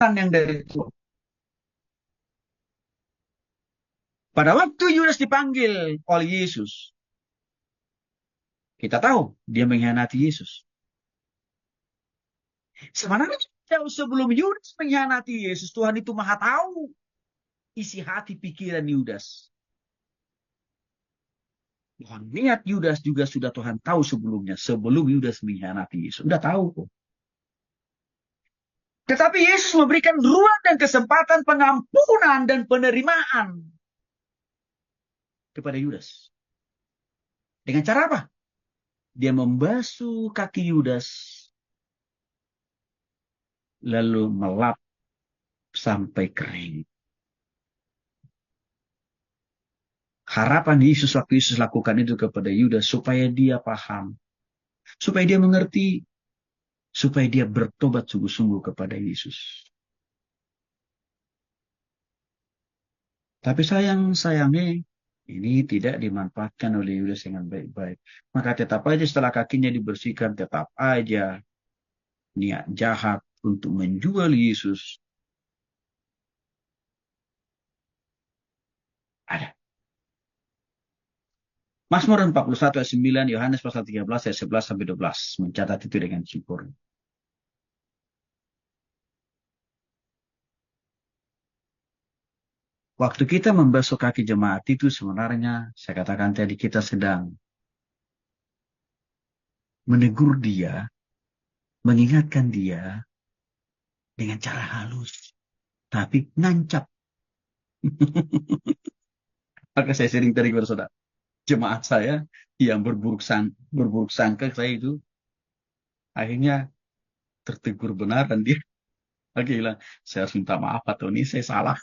yang dari Tuhan. Pada waktu Yudas dipanggil oleh Yesus, kita tahu dia mengkhianati Yesus. Sebenarnya jauh sebelum Yudas mengkhianati Yesus, Tuhan itu maha tahu isi hati pikiran Yudas. Tuhan niat Yudas juga sudah Tuhan tahu sebelumnya, sebelum Yudas mengkhianati Yesus. Sudah tahu kok. Tetapi Yesus memberikan ruang dan kesempatan pengampunan dan penerimaan kepada Yudas. Dengan cara apa? Dia membasuh kaki Yudas, lalu melap sampai kering. Harapan Yesus waktu Yesus lakukan itu kepada Yudas supaya dia paham, supaya dia mengerti, supaya dia bertobat sungguh-sungguh kepada Yesus. Tapi sayangnya ini tidak dimanfaatkan oleh Yudas dengan baik-baik. Maka tetap aja setelah kakinya dibersihkan, tetap aja niat jahat untuk menjual Yesus ada. Mazmur 41 ayat 9, Yohanes pasal 13 ayat 11 sampai 12 mencatat itu dengan sempurna. Waktu kita membasuh kaki jemaat itu sebenarnya saya katakan tadi kita sedang menegur dia, mengingatkan dia dengan cara halus, tapi nancap. Maka saya sering tadi kepada saudara, jemaat saya yang berburuk sangka saya itu akhirnya tertegur benar dan dia lagi bilang, saya harus minta maaf atau ini saya salah.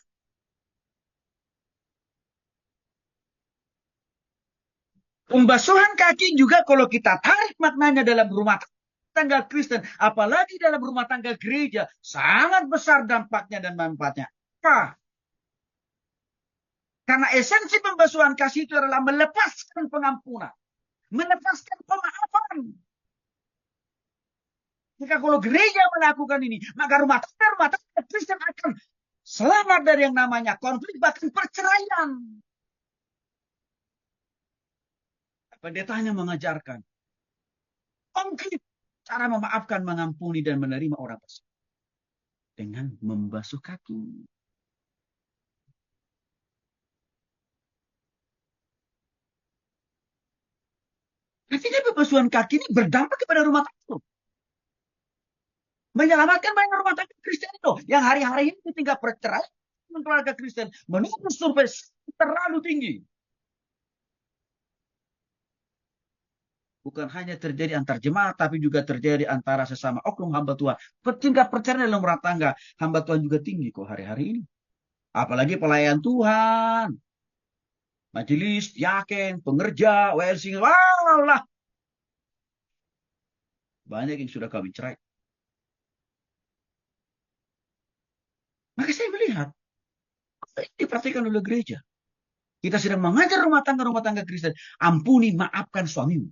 Pembasuhan kaki juga kalau kita tarik maknanya dalam rumah tangga Kristen, apalagi dalam rumah tangga gereja, sangat besar dampaknya dan manfaatnya. Apa? Karena esensi pembasuhan kasih itu adalah melepaskan pengampunan, melepaskan pemaafan. Jika kalau gereja melakukan ini, maka rumah tangga Kristen akan selamat dari yang namanya konflik, bahkan perceraian. Pendetanya mengajarkan konkret cara memaafkan, mengampuni, dan menerima orang tersebut dengan membasuh kaki. Artinya pembasuhan kaki ini berdampak kepada rumah tangga. Menyelamatkan banyak rumah tangga Kristen itu yang hari-hari ini tinggal perceraian keluarga Kristen menurut survei terlalu tinggi. Bukan hanya terjadi antar jemaat, tapi juga terjadi antara sesama oknum hamba Tuhan. Tingkat perceraian dalam rumah tangga hamba Tuhan juga tinggi kok hari-hari ini. Apalagi pelayan Tuhan, majelis, yakin, pengerja, WLC, lah. Banyak yang sudah kawin cerai. Maka saya melihat, diperhatikan oleh gereja. Kita sedang mengajar rumah tangga Kristen. Ampuni, maafkan suamimu.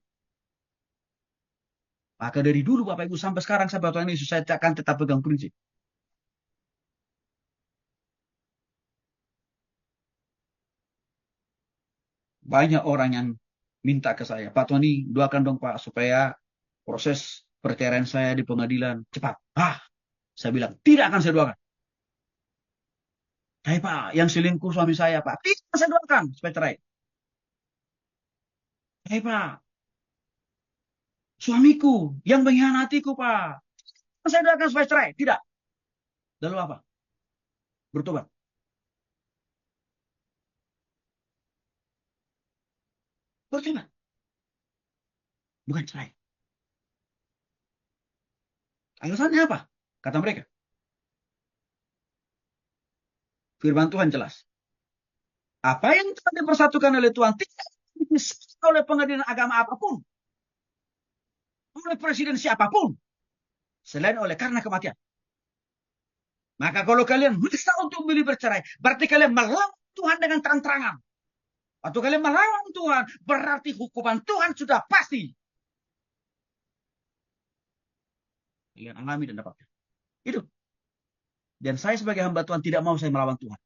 Maka dari dulu Bapak Ibu sampai sekarang sampai Tuhan Yesus saya akan tetap pegang prinsip. Banyak orang yang minta ke saya, Pak Tony, doakan dong Pak supaya proses perceraian saya di pengadilan cepat. Saya bilang, tidak akan saya doakan. Hai Pak, yang selingkuh suami saya Pak, tidak saya doakan supaya cerai. Hai Pak, suamiku yang mengkhianatiku Pak, saya doakan supaya cerai. Tidak. Lalu apa? Bertobat. Bertobat. Bukan cerai. Alasannya apa? Kata mereka. Firman Tuhan jelas. Apa yang telah dipersatukan oleh Tuhan tidak dipisahkan oleh pengadilan agama apapun. Oleh presiden siapapun. Selain oleh karena kematian. Maka kalau kalian bisa untuk memilih bercerai, berarti kalian melawan Tuhan dengan terang-terangan. Atau kalian melawan Tuhan, berarti hukuman Tuhan sudah pasti. Kalian alami dan dapatkan. Itu. Dan saya sebagai hamba Tuhan tidak mau saya melawan Tuhan.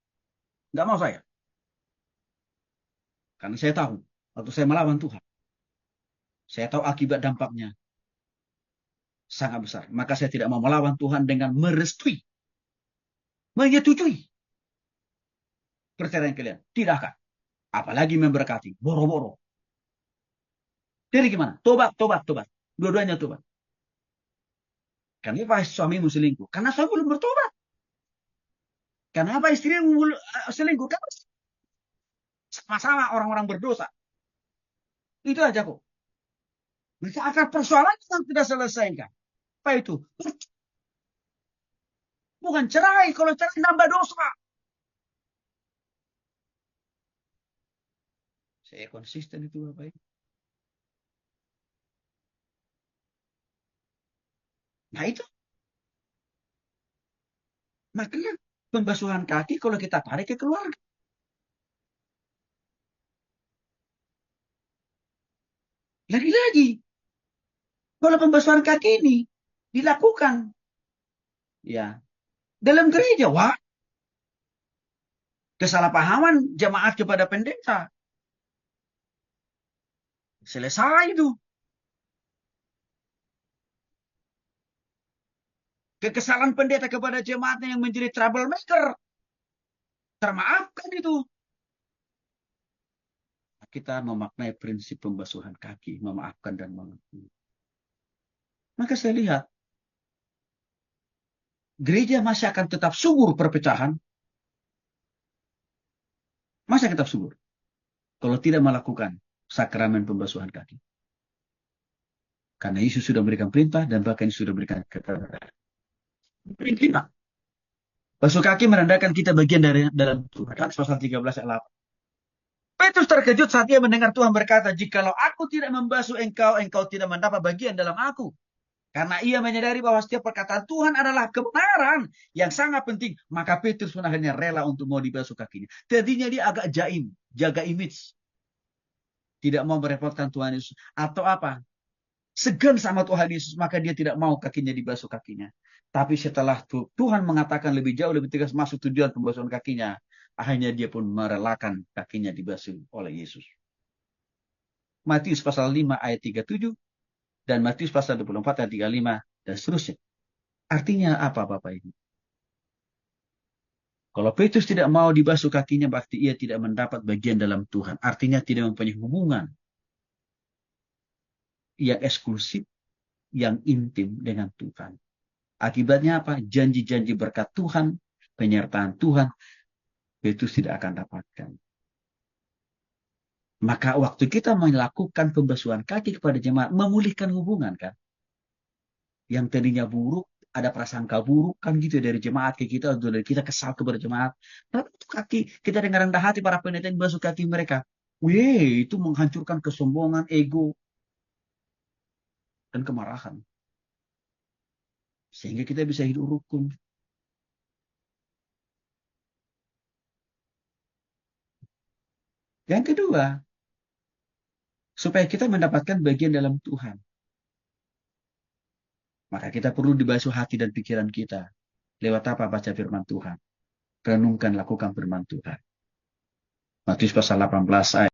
Nggak mau saya. Karena saya tahu, waktu saya melawan Tuhan, saya tahu akibat dampaknya sangat besar. Maka saya tidak mau melawan Tuhan dengan merestui, menyetujui perceraian kalian. Tidak akan. Apalagi memberkati. Boro-boro. Jadi gimana? Tobat, tobat, tobat. Dua-duanya tobat. Kenapa suamimu selingkuh? Karena suami belum bertobat. Kenapa istrimu selingkuh? Karena sama-sama orang-orang berdosa. Itu aja kok. Maka akar persoalan yang tidak selesaikan. Apa itu? Bukan cerai. Kalau cerai nambah dosa. Saya konsisten itu Bapak Ibu. Nah itu. Makanya pembasuhan kaki kalau kita tarik ke keluarga. Lagi-lagi. Kalau pembasuhan kaki ini dilakukan. Ya. Dalam gereja. Wah. Kesalahpahaman jemaat kepada pendeta. Selesai itu. Kekesalan pendeta kepada jemaatnya yang menjadi troublemaker. Termaafkan itu. Kita memaknai prinsip pembasuhan kaki, memaafkan dan mengampuni. Maka saya lihat, gereja masih akan tetap subur perpecahan. Masih tetap subur. Kalau tidak melakukan sakramen pembasuhan kaki. Karena Yesus sudah memberikan perintah dan bahkan sudah memberikan kepada perintah. Basuh kaki menandakan kita bagian dari dalam Tuhan. Pasal 13 ayat 8. Petrus terkejut saat ia mendengar Tuhan berkata, jikalau aku tidak membasuh engkau, engkau tidak mendapat bagian dalam aku. Karena ia menyadari bahwa setiap perkataan Tuhan adalah kebenaran yang sangat penting. Maka Petrus pun akhirnya rela untuk mau dibasuh kakinya. Tadinya dia agak jaim, jaga image. Tidak mau merepotkan Tuhan Yesus. Atau apa? Segan sama Tuhan Yesus, maka dia tidak mau kakinya dibasuh kakinya. Tapi setelah Tuhan mengatakan lebih jauh, lebih tegas masuk tujuan pembasuhan kakinya, akhirnya dia pun merelakan kakinya dibasuh oleh Yesus. Matius pasal 5 ayat 37 dan Matius pasal 24 ayat 35 dan seterusnya. Artinya apa Bapak Ibu? Kalau Petrus tidak mau dibasuh kakinya, berarti ia tidak mendapat bagian dalam Tuhan. Artinya tidak mempunyai hubungan yang eksklusif, yang intim dengan Tuhan. Akibatnya apa? Janji-janji berkat Tuhan, penyertaan Tuhan, Petrus tidak akan dapatkan. Maka waktu kita melakukan pembasuhan kaki kepada jemaat, memulihkan hubungan kan. Yang tadinya buruk, ada prasangka buruk kan gitu dari jemaat ke kita, atau dari kita kesal kepada jemaat. Tapi itu kaki, kita dengan rendah hati para pendeta yang basuh kaki mereka. Wih, itu menghancurkan kesombongan, ego, dan kemarahan. Sehingga kita bisa hidup rukun. Yang kedua, supaya kita mendapatkan bagian dalam Tuhan. Maka kita perlu dibasuh hati dan pikiran kita. Lewat apa? Baca firman Tuhan. Renungkan, lakukan firman Tuhan. Matius pasal 18 ayat